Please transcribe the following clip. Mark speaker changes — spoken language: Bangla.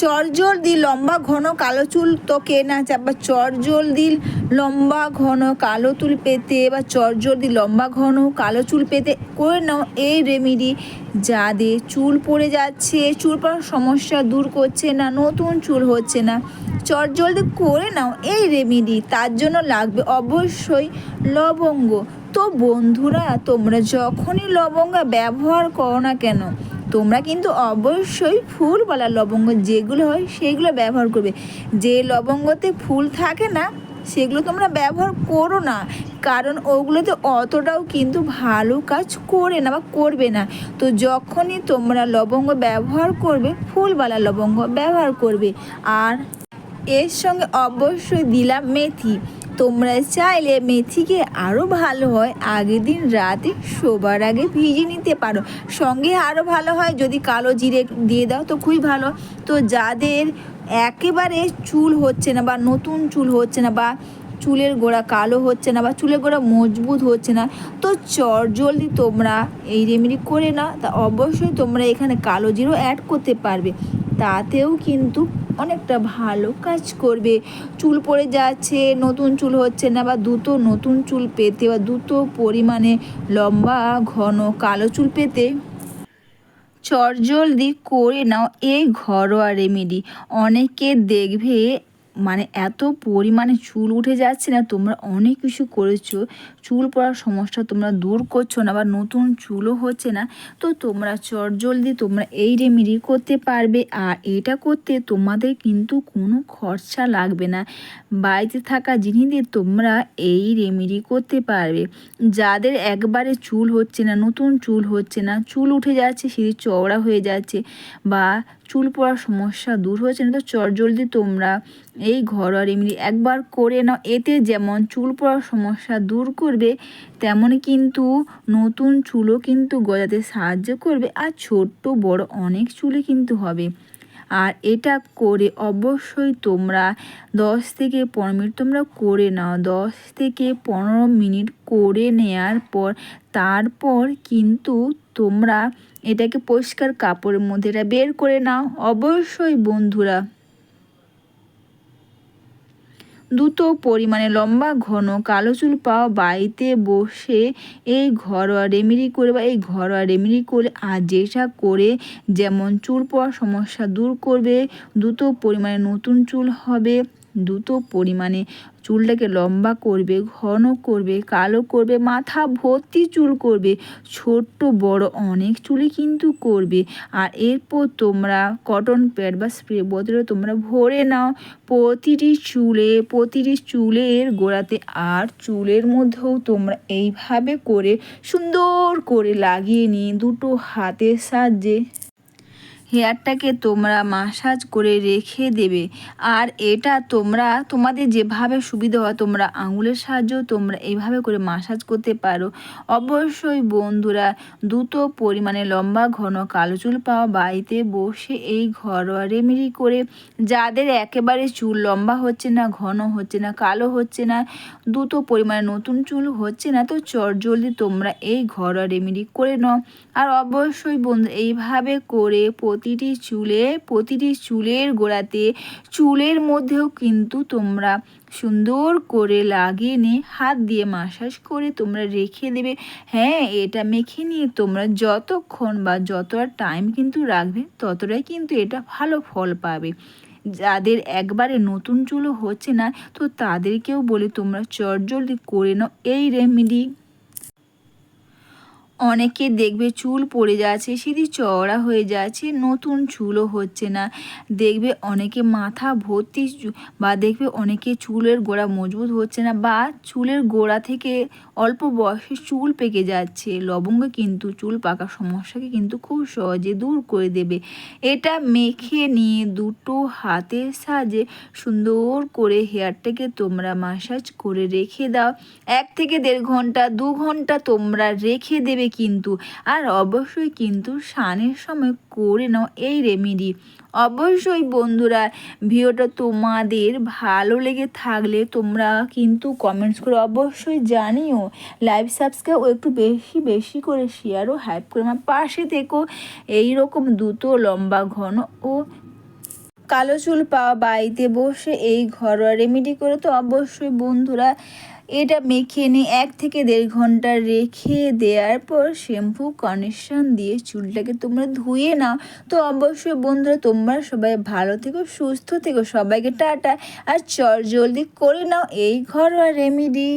Speaker 1: চটজলদি লম্বা ঘন কালো চুল তো কে না চায়, বা চটজলদি লম্বা ঘন কালো চুল পেতে বা চটজলদি লম্বা ঘন কালো চুল পেতে করে নাও এই রেমেডি। যাদের চুল পড়ে যাচ্ছে, চুল পড়ার সমস্যা দূর করছে না, নতুন চুল হচ্ছে না, চটজলদি করে নাও এই রেমেডি। তার জন্য লাগবে অবশ্যই লবঙ্গ। তো বন্ধুরা, তোমরা যখনই লবঙ্গ ব্যবহার করো না কেন, তোমরা কিন্তু অবশ্যই ফুলওয়ালা লবঙ্গ যেগুলো হয় সেগুলো ব্যবহার করবে। যে লবঙ্গতে ফুল থাকে না সেগুলো তোমরা ব্যবহার করো না, কারণ ওগুলোতে অতটাও কিন্তু ভালো কাজ করে না বা করবে না। তো যখনই তোমরা লবঙ্গ ব্যবহার করবে, ফুলওয়ালা লবঙ্গ ব্যবহার করবে। আর এর সঙ্গে অবশ্যই দিলাম মেথি। তোমরা চাইলে মেথিকে আরও ভালো হয় আগের দিন রাতে শোবার আগে ভিজিয়ে নিতে পারো। সঙ্গে আরও ভালো হয় যদি কালো জিরে দিয়ে দাও তো খুবই ভালো। তো যাদের একেবারে চুল হচ্ছে না বা নতুন চুল হচ্ছে না, বা চুলের গোড়া কালো হচ্ছে না, বা চুলের গোড়া মজবুত হচ্ছে না, তো চটজলদি তোমরা এই রেমেডি করে নাও। তা অবশ্যই তোমরা এখানে কালো জিরেও অ্যাড করতে পারবে, তাতেও কিন্তু অনেকটা ভালো কাজ করবে। চুল পড়ে যাচ্ছে, নতুন চুল হচ্ছে না, বা দ্রুত নতুন চুল পেতে বা দ্রুত পরিমাণে লম্বা ঘন কালো চুল পেতে চটজলদি করে নাও এই ঘরোয়া রেমেডি। অনেকে দেখবে মানে এত পরিমাণে চুল উঠে যাচ্ছে না, তোমরা অনেক কিছু করেছো, চুল পড়ার সমস্যা তোমরা দূর করছো না, বা নতুন চুলও হচ্ছে না, তো তোমরা চটজলদি তোমরা এই রেমেডি করতে পারবে। আর এটা করতে তোমাদের কিন্তু কোনো খরচা লাগবে না, বাড়িতে থাকা জিনিস দিয়ে তোমরা এই রেমেডি করতে পারবে। যাদের একবারে চুল হচ্ছে না, নতুন চুল হচ্ছে না, চুল উঠে যাচ্ছে, সিঁড়ি চওড়া হয়ে যাচ্ছে, বা চুল পড়ার সমস্যা দূর হচ্ছে না, তো চটজলদি তোমরা এই ঘরোয়া রেমেডি একবার করে নাও। এতে যেমন চুল পড়ার সমস্যা দূর করবে, তেমনই কিন্তু নতুন চুলও কিন্তু গজাতে সাহায্য করবে, আর ছোট্ট বড় অনেক চুলই কিন্তু হবে। আর এটা করে অবশ্যই তোমরা 10 থেকে 15 মিনিট তোমরা করে নাও। 10 থেকে 15 মিনিট করে নেওয়ার পর তারপর কিন্তু তোমরা এটাকে পরিষ্কার কাপড়ের মধ্যে এটা বের করে নাও। অবশ্যই বন্ধুরা, দ্রুত পরিমাণে লম্বা ঘন কালো চুল পাওয়া বাড়িতে বসে এই ঘরোয়া রেমেডি করে, বা এই ঘরোয়া রেমেডি করে আর যেটা করে যেমন চুল পড়ার সমস্যা দূর করবে, দ্রুত পরিমাণে নতুন চুল হবে, দ্রুত পরিমাণে চুলটাকে লম্বা করবে, ঘন করবে, কালো করবে, মাথা ভর্তি চুল করবে, ছোট্ট বড় অনেক চুলই কিন্তু করবে। আর এরপর তোমরা কটন প্যাড বা স্প্রে বোতলে তোমরা ভরে নাও প্রতিটি চুলের গোড়াতে। আর চুলের মধ্যেও তোমরা এইভাবে করে সুন্দর করে লাগিয়ে নিয়ে দুটো হাতের সাহায্যে হেয়ারটাকে তোমরা মাসাজ করে রেখে দেবে। আর এটা তোমরা তোমাদের যেভাবে সুবিধা হয়, তোমরা আঙুলের সাহায্যেও তোমরা এইভাবে করে মাসাজ করতে পারো। অবশ্যই বন্ধুরা, দ্রুত পরিমাণে লম্বা ঘন কালো চুল পাওয়া বাড়িতে বসে এই ঘরোয়া রেমেডি করে যাদের একেবারে চুল লম্বা হচ্ছে না, ঘন হচ্ছে না, কালো হচ্ছে না, দ্রুত পরিমাণে নতুন চুল হচ্ছে না, তো চটজলদি তোমরা এই ঘরোয়া রেমেডি করে নাও। আর অবশ্যই বন্ধু, এইভাবে করে প্রতিটি চুলের গোড়াতে, চুলের মধ্যেও কিন্তু তোমরা সুন্দর করে লাগিয়ে নিয়ে হাত দিয়ে মাসাজ করে তোমরা রেখে দেবে। হ্যাঁ, এটা মেখে নিয়ে তোমরা যতক্ষণ বা যতটা টাইম কিন্তু রাখবে, ততটাই কিন্তু এটা ভালো ফল পাবে। যাদের একবারে নতুন চুলও হচ্ছে না, তো তাদেরকেও বলি তোমরা চটজলদি করে নাও এই রেমেডি। অনেকে দেখবে চুল পড়ে যাচ্ছে, সিঁড়ি চওড়া হয়ে যাচ্ছে, নতুন চুলও হচ্ছে না, দেখবে অনেকে মাথা ভর্তি, বা দেখবে অনেকে চুলের গোড়া মজবুত হচ্ছে না, বা চুলের গোড়া থেকে অল্প বয়সে চুল পেকে যাচ্ছে। লবঙ্গ কিন্তু চুল পাকার সমস্যাকে কিন্তু খুব সহজে দূর করে দেবে। এটা মেখে নিয়ে দুটো হাতের সাহায্যে সুন্দর করে হেয়ারটাকে তোমরা মাসাজ করে রেখে দাও। 1 থেকে 1.5 ঘন্টা 2 ঘন্টা তোমরা রেখে দেবে কিন্তু। আর অবশ্যই কিন্তু স্নানের সময় করে নাও এই রেমেডি। অবশ্যই বন্ধুরা, ভিডিওটা তোমাদের ভালো লেগে থাকলে তোমরা কিন্তু কমেন্টস করে অবশ্যই জানিও। লাইভ সাবস্ক্রাইব ও একটু বেশি বেশি করে শেয়ার ও হাইপ করে আমার পাশে থেকো। এইরকম দ্রুত লম্বা ঘন ও কালো চুল পাওয়া বাড়িতে বসে এই ঘরোয়া রেমেডি করে তো অবশ্যই বন্ধুরা এটা মেখে নিয়ে 1 থেকে 1.5 ঘন্টা রেখে দেওয়ার পর শ্যাম্পু কন্ডিশন দিয়ে চুলটাকে তোমরা ধুয়ে নাও। তো অবশ্যই বন্ধুরা তোমরা সবাই ভালো থেকো, সুস্থ থেকো, সবাইকে টাটা। আর জলদি করে নাও এই ঘরোয়া রেমেডি।